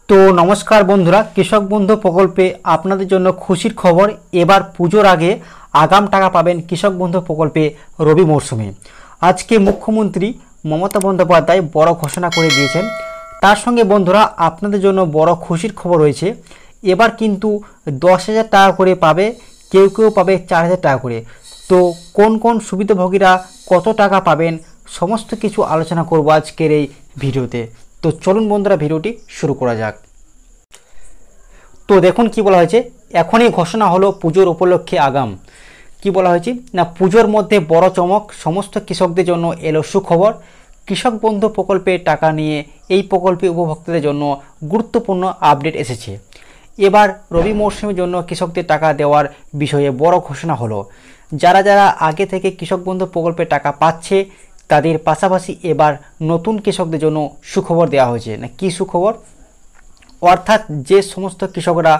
তো নমস্কার বন্ধুরা, কৃষক বন্ধু প্রকল্পে আপনাদের জন্য খুশির খবর। এবার পুজোর আগে আগাম টাকা পাবেন কৃষক বন্ধু প্রকল্পে রবি মরশুমে। আজকে মুখ্যমন্ত্রী মমতা বন্দ্যোপাধ্যায় বড় ঘোষণা করে দিয়েছেন। তার সঙ্গে বন্ধুরা আপনাদের জন্য বড় খুশির খবর রয়েছে। এবার কিন্তু 10,000 টাকা করে পাবে, কেউ কেউ পাবে 4,000 টাকা করে। তো কোন কোন সুবিধাভোগীরা কত টাকা পাবেন সমস্ত কিছু আলোচনা করব আজকের এই ভিডিওতে। তো চলুন বন্ধুরা ভিডিওটি শুরু করা যাক। তো দেখুন কি বলা হয়েছে, এখনই ঘোষণা হলো পুজোর উপলক্ষে আগাম। কি বলা হয়েছে না, পুজোর মধ্যে বড় চমক, সমস্ত কৃষকদের জন্য এলো সুখবর। কৃষক বন্ধু প্রকল্পে টাকা নিয়ে এই প্রকল্পে উপভোক্তাদের জন্য গুরুত্বপূর্ণ আপডেট এসেছে। এবার রবি মৌসুমের জন্য কৃষকদের টাকা দেওয়ার বিষয়ে বড় ঘোষণা হলো। যারা যারা আগে থেকে কৃষক বন্ধু প্রকল্পে টাকা পাচ্ছে তাদের পাশাপাশি এবার নতুন কৃষকদের জন্য সুখবর দেওয়া হয়েছে। না কি সুখবর, অর্থাৎ যে সমস্ত কৃষকরা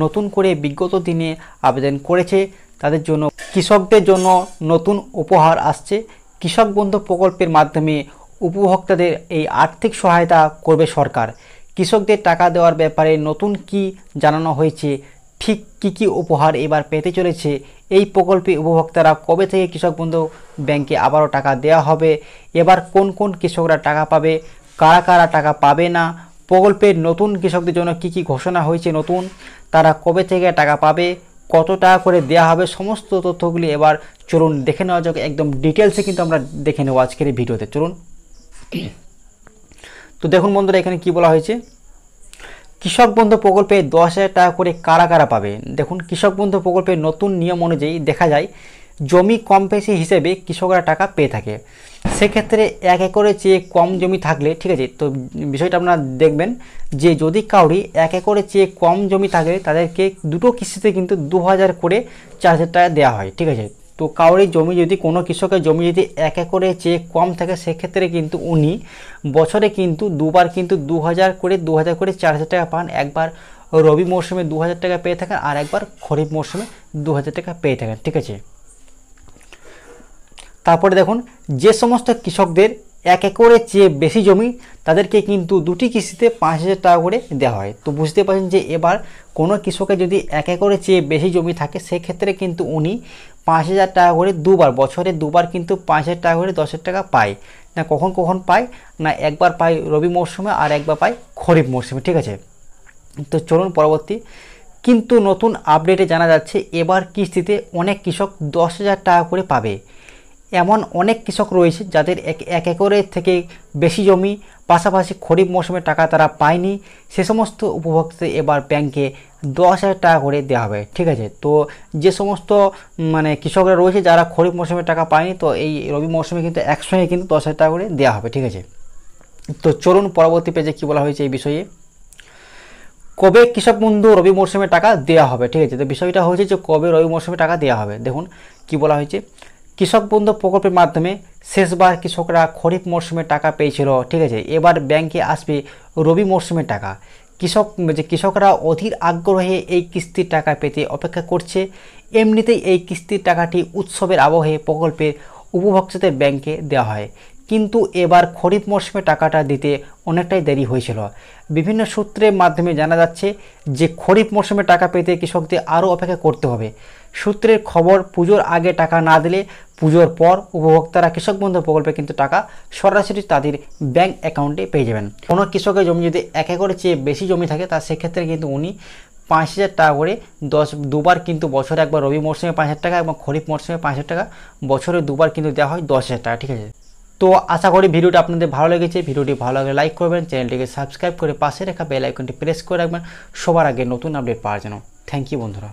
নতুন করে বিগত দিনে আবেদন করেছে তাদের জন্য, কৃষকদের জন্য নতুন উপহার আসছে। কৃষক বন্ধু প্রকল্পের মাধ্যমে উপভোক্তাদের এই আর্থিক সহায়তা করবে সরকার। কৃষকদের টাকা দেওয়ার ব্যাপারে নতুন কি জানানো হয়েছে, ঠিক কী উপহার এবার পেতে চলেছে, এই প্রকল্পে উপভোক্তারা কবে থেকে কৃষক বন্ধু ব্যাংকে আবারও টাকা দেওয়া হবে, এবার কোন কোন কৃষকরা টাকা পাবে, কারা কারা টাকা পাবে না, প্রকল্পের নতুন কৃষকদের জন্য কি ঘোষণা হয়েছে নতুন, তারা কবে থেকে টাকা পাবে, কত টাকা করে দেওয়া হবে, সমস্ত তথ্যগুলি এবার চলুন দেখে নেওয়া যাক। একদম ডিটেলসে কিন্তু আমরা দেখে নেব আজকের এই ভিডিওতে। চলুন। তো দেখুন বন্ধুরা, এখানে কি বলা হয়েছে, কৃষক বন্ধু প্রকল্পে 10,000 টাকা করে কারা কারা পাবে। দেখুন, কৃষক বন্ধু প্রকল্পের নতুন নিয়ম অনুযায়ী দেখা যায় জমি কম বেশি হিসেবে কৃষকরা টাকা পেয়ে থাকে। সেক্ষেত্রে 1 একরের চেয়ে কম জমি থাকলে, ঠিক আছে, তো বিষয়টা আপনারা দেখবেন যে যদি কাউরি 1 একরের চেয়ে কম জমি থাকে তাদেরকে দুটো কিস্তিতে কিন্তু 2,000 করে 4,000 টাকা দেওয়া হয়, ঠিক আছে। তো কাউরি জমি যদি, কোনো কৃষকের জমি যদি 1 একরের চেয়ে কম থাকে সেক্ষেত্রে কিন্তু উনি বছরে কিন্তু দুবার কিন্তু 2,000 করে 4,000 টাকা পান। একবার রবি মরশুমে 2,000 টাকা পেয়ে থাকেন আর একবার খরিফ মরশুমে 2,000 টাকা পেয়ে থাকেন, ঠিক আছে। তারপরে দেখুন, যে সমস্ত কৃষকদের 1 একরের চেয়ে বেশি জমি তাদেরকে কিন্তু দুটি কিস্তিতে 5,000 টাকা করে দেওয়া হয়। তো বুঝতে পারছেন যে এবার কোনো কৃষকের যদি 1 একরের চেয়ে বেশি জমি থাকে সেক্ষেত্রে কিন্তু উনি 5,000 টাকা করে দুবার, বছরে দুবার কিন্তু 5,000 টাকা করে 10,000 টাকা পায়। না কখন কখন পায় না, একবার পায় রবি মরশুমে আর একবার পায় খরিফ মরশুমে, ঠিক আছে। তো চলুন পরবর্তী। কিন্তু নতুন আপডেটে জানা যাচ্ছে এবার কিস্তিতে অনেক কৃষক 10,000 টাকা করে পাবে। এমন অনেক কৃষক রয়েছে যাদের 1 একরের থেকে বেশি জমি, পাশাপাশি খরিফ মৌসুমে টাকা তারা পায়নি। সে সমস্ত উপভোক্তা এবার ব্যাংকে 10,000 টাকা করে দেওয়া হবে, ঠিক আছে। তো যে সমস্ত কৃষকরা রয়েছে যারা খরিফ মৌসুমে টাকা পায়নি, তো এই রবি মৌসুমে কিন্তু একসঙ্গে কিন্তু 10,000 টাকা করে দেওয়া হবে, ঠিক আছে। তো চলুন পরবর্তী পেজে কী বলা হয়েছে এই বিষয়ে, কবে কৃষক বন্ধু রবি মৌসুমে টাকা দেওয়া হবে, ঠিক আছে। তো বিষয়টা হয়েছে যে কবে রবি মৌসুমে টাকা দেওয়া হবে। দেখুন কি বলা হয়েছে, কৃষক বন্ধু প্রকল্পের মাধ্যমে শেষবার কৃষকরা খরিফ মরশুমে টাকা পেয়েছিল, ঠিক আছে। এবার ব্যাংকে আসবে রবি মরশুমে টাকা। কৃষকরা অধীর আগ্রহে এই কিস্তির টাকা পেতে অপেক্ষা করছে। এমনিতেই এই কিস্তির টাকাটি উৎসবের আবহে প্রকল্পের উপভোক্তাদের ব্যাংকে দেওয়া হয়, কিন্তু এবার খরিফ মরশুমে টাকাটা দিতে অনেকটাই দেরি হয়েছিল। বিভিন্ন সূত্রের মাধ্যমে জানা যাচ্ছে যে খরিফ মরশুমে টাকা পেতে কৃষকদের আরও অপেক্ষা করতে হবে। সূত্রের খবর, পুজোর আগে টাকা না দিলে পুজোর পর উপভোক্তারা কৃষক বন্ধু প্রকল্পে কিন্তু টাকা সরাসরি তাদের ব্যাংক অ্যাকাউন্টে পেয়ে যাবেন। কোনো কৃষকের জমি যদি 1 একরের চেয়ে বেশি জমি থাকে তার সেক্ষেত্রে কিন্তু উনি 5,000 টাকা করে দুবার কিন্তু বছরে একবার রবি মরশুমে 5,000 টাকা এবং খরিফ মরশুমে 5,000 টাকা, বছরে দুবার কিন্তু দেওয়া হয় 10,000 টাকা, ঠিক আছে। তো আশা করি ভিডিওটা আপনাদের ভালো লেগেছে। ভিডিওটি ভালো লাগলে লাইক করবেন, চ্যানেলটিকে সাবস্ক্রাইব করে পাশে রাখা বেল আইকনটি প্রেস করে রাখবেন সবার আগে নতুন আপডেট পাওয়ার জন্য। থ্যাংক ইউ বন্ধুরা।